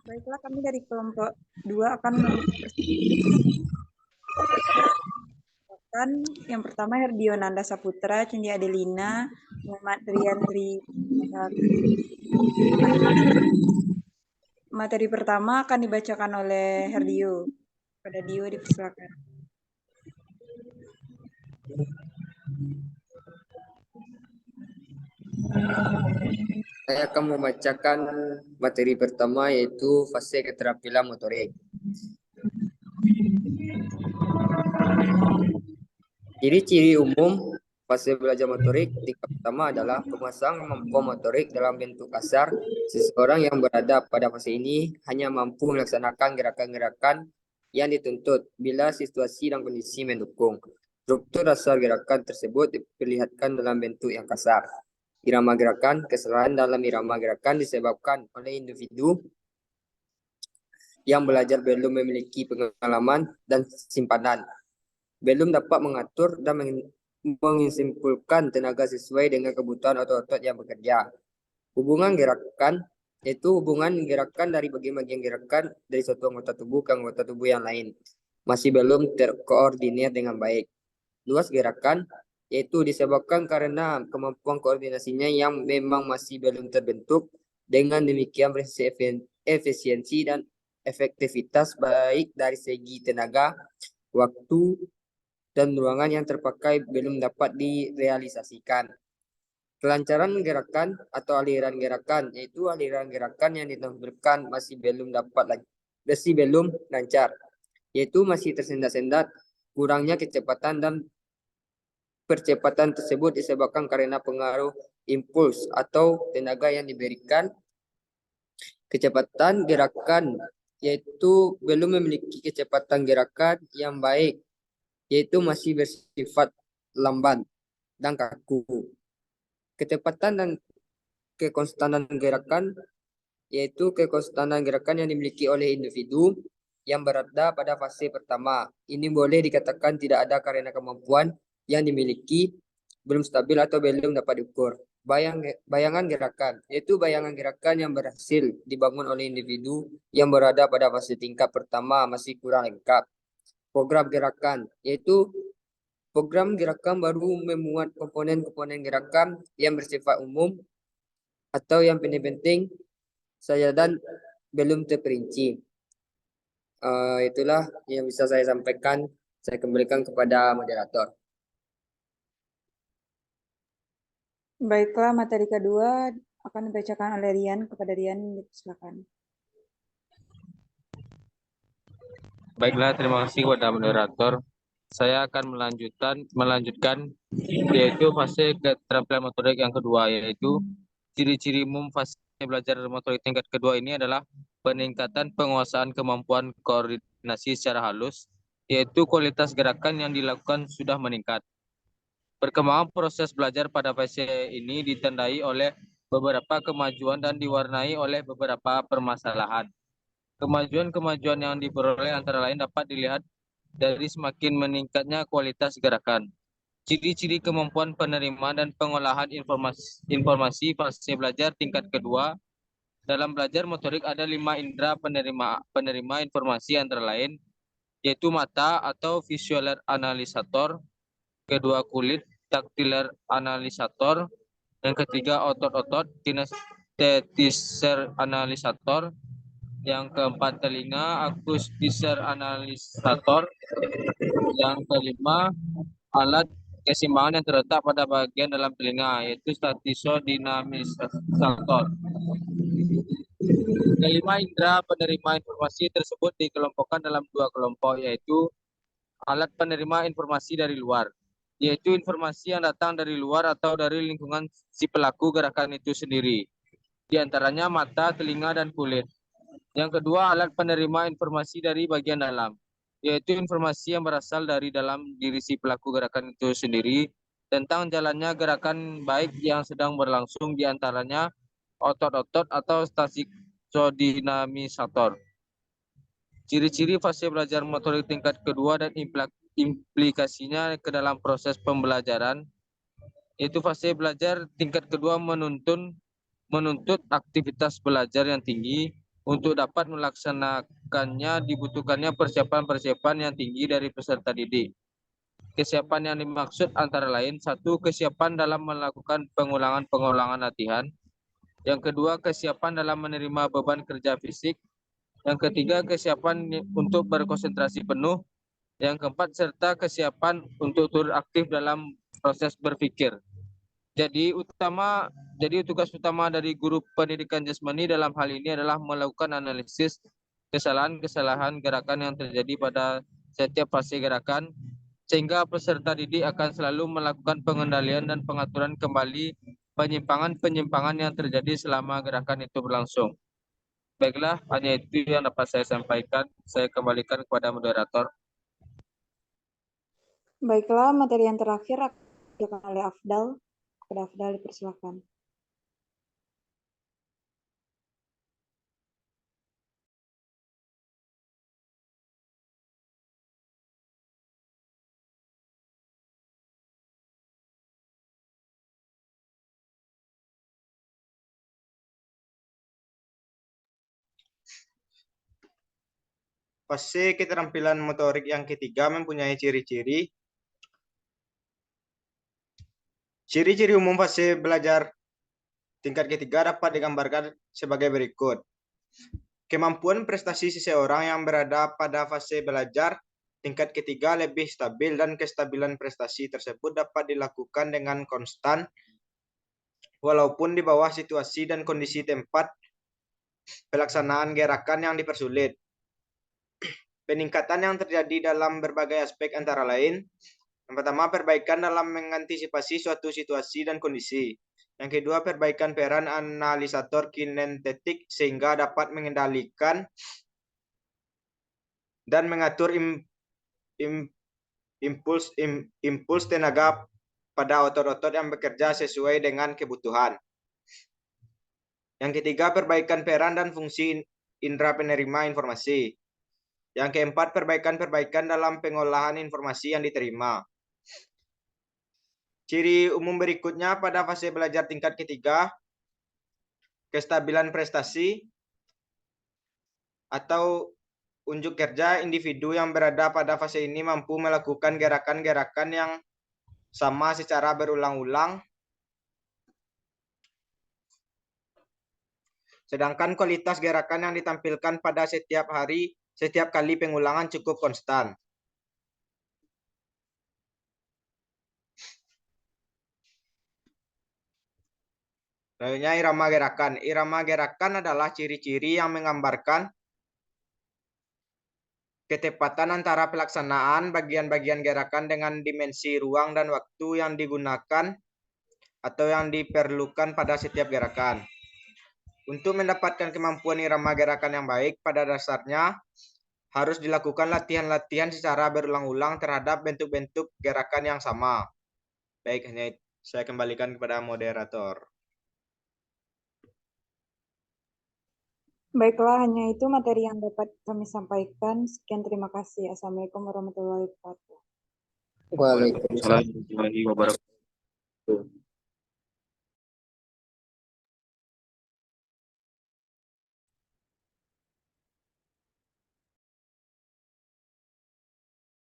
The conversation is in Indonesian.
Baiklah, kami dari kelompok 2 akan memperkenalkan yang pertama Herdio Nanda Saputra, Cindi Adelina, Muhammad Riantri. Materi pertama akan dibacakan oleh Herdio. Pada Dio dipersilakan. Saya akan membacakan materi pertama yaitu fase keterampilan motorik. Ciri-ciri umum fase belajar motorik tingkat pertama adalah pemasangan kemampuan motorik dalam bentuk kasar. Seseorang yang berada pada fase ini hanya mampu melaksanakan gerakan-gerakan yang dituntut bila situasi dan kondisi mendukung. Struktur dasar gerakan tersebut diperlihatkan dalam bentuk yang kasar. Irama gerakan, kesalahan dalam irama gerakan disebabkan oleh individu yang belajar belum memiliki pengalaman dan simpanan, belum dapat mengatur dan menyimpulkan tenaga sesuai dengan kebutuhan otot-otot yang bekerja. Hubungan gerakan yaitu hubungan gerakan dari bagian-bagian gerakan dari suatu anggota tubuh ke anggota tubuh yang lain masih belum terkoordinir dengan baik. Luas gerakan yaitu disebabkan karena kemampuan koordinasinya yang memang masih belum terbentuk. Dengan demikian efisiensi dan efektivitas baik dari segi tenaga, waktu, dan ruangan yang terpakai belum dapat direalisasikan. Kelancaran gerakan atau aliran gerakan yaitu aliran gerakan yang ditampilkan masih belum lancar, yaitu masih tersendat-sendat. Kurangnya kecepatan dan percepatan tersebut disebabkan karena pengaruh impuls atau tenaga yang diberikan. Kecepatan gerakan yaitu belum memiliki kecepatan gerakan yang baik, yaitu masih bersifat lamban dan kaku. Kecepatan dan kekonstanan gerakan yaitu kekonstanan gerakan yang dimiliki oleh individu yang berada pada fase pertama. Ini boleh dikatakan tidak ada karena kemampuan yang dimiliki belum stabil atau belum dapat diukur. Bayangan gerakan yaitu bayangan gerakan yang berhasil dibangun oleh individu yang berada pada fase tingkat pertama masih kurang lengkap. Program gerakan yaitu program gerakan baru memuat komponen-komponen gerakan yang bersifat umum atau yang penting-penting saja dan belum terperinci. Itulah yang bisa saya sampaikan. Saya kembalikan kepada moderator. Baiklah, materi kedua akan dibacakan oleh Rian. Kepada Rian, silakan. Baiklah, terima kasih kepada moderator. Saya akan melanjutkan yaitu fase keterampilan motorik yang kedua, yaitu ciri-ciri umum fase belajar motorik tingkat kedua ini adalah peningkatan penguasaan kemampuan koordinasi secara halus, yaitu kualitas gerakan yang dilakukan sudah meningkat. Perkembangan proses belajar pada fase ini ditandai oleh beberapa kemajuan dan diwarnai oleh beberapa permasalahan. Kemajuan-kemajuan yang diperoleh antara lain dapat dilihat dari semakin meningkatnya kualitas gerakan. Ciri-ciri kemampuan penerima dan pengolahan informasi fase belajar tingkat kedua. Dalam belajar motorik ada 5 indera penerima informasi antara lain, yaitu mata atau visual analisator, kedua kulit taktiler analisator, yang ketiga otot-otot kinesthetischer analisator, yang keempat telinga akustischer analisator, yang kelima alat keseimbangan yang terletak pada bagian dalam telinga yaitu statisodinamisator. Kelima indera penerima informasi tersebut dikelompokkan dalam 2 kelompok, yaitu alat penerima informasi dari luar, yaitu informasi yang datang dari luar atau dari lingkungan si pelaku gerakan itu sendiri, di antaranya mata, telinga, dan kulit. Yang kedua, alat penerima informasi dari bagian dalam, yaitu informasi yang berasal dari dalam diri si pelaku gerakan itu sendiri tentang jalannya gerakan baik yang sedang berlangsung, di antaranya otot-otot atau statisodinamisator. Ciri-ciri fase belajar motorik tingkat kedua dan implikasinya ke dalam proses pembelajaran, yaitu fase belajar tingkat kedua menuntun menuntut aktivitas belajar yang tinggi. Untuk dapat melaksanakannya dibutuhkannya persiapan-persiapan yang tinggi dari peserta didik. Kesiapan yang dimaksud antara lain, satu, kesiapan dalam melakukan pengulangan-pengulangan latihan. Yang kedua, kesiapan dalam menerima beban kerja fisik. Yang ketiga, kesiapan untuk berkonsentrasi penuh. Yang keempat, serta kesiapan untuk turut aktif dalam proses berpikir. Jadi tugas utama dari guru pendidikan jasmani dalam hal ini adalah melakukan analisis kesalahan-kesalahan gerakan yang terjadi pada setiap fase gerakan, sehingga peserta didik akan selalu melakukan pengendalian dan pengaturan kembali penyimpangan-penyimpangan yang terjadi selama gerakan itu berlangsung. Baiklah, hanya itu yang dapat saya sampaikan. Saya kembalikan kepada moderator. Baiklah, materi yang terakhir akan dibacakan oleh Afdal. Kepada Afdal dipersilakan. Fase keterampilan motorik yang ketiga mempunyai ciri-ciri. Ciri-ciri umum fase belajar tingkat ketiga dapat digambarkan sebagai berikut. Kemampuan prestasi seseorang yang berada pada fase belajar tingkat ketiga lebih stabil dan kestabilan prestasi tersebut dapat dilakukan dengan konstan walaupun di bawah situasi dan kondisi tempat pelaksanaan gerakan yang dipersulit. Peningkatan yang terjadi dalam berbagai aspek antara lain, yang pertama, perbaikan dalam mengantisipasi suatu situasi dan kondisi. Yang kedua, perbaikan peran analisator kinestetik sehingga dapat mengendalikan dan mengatur impuls tenaga pada otot-otot yang bekerja sesuai dengan kebutuhan. Yang ketiga, perbaikan peran dan fungsi indera penerima informasi. Yang keempat, perbaikan dalam pengolahan informasi yang diterima. Ciri umum berikutnya pada fase belajar tingkat ketiga, kestabilan prestasi atau unjuk kerja individu yang berada pada fase ini mampu melakukan gerakan-gerakan yang sama secara berulang-ulang, sedangkan kualitas gerakan yang ditampilkan pada setiap kali pengulangan cukup konstan. Selanjutnya, irama gerakan. Irama gerakan adalah ciri-ciri yang menggambarkan ketepatan antara pelaksanaan bagian-bagian gerakan dengan dimensi ruang dan waktu yang digunakan atau yang diperlukan pada setiap gerakan. Untuk mendapatkan kemampuan irama gerakan yang baik, pada dasarnya harus dilakukan latihan-latihan secara berulang-ulang terhadap bentuk-bentuk gerakan yang sama. Baik, hanya saya kembalikan kepada moderator. Baiklah, hanya itu materi yang dapat kami sampaikan. Sekian, terima kasih. Assalamualaikum warahmatullahi wabarakatuh. Waalaikumsalam. Waalaikumsalam warahmatullahi wabarakatuh.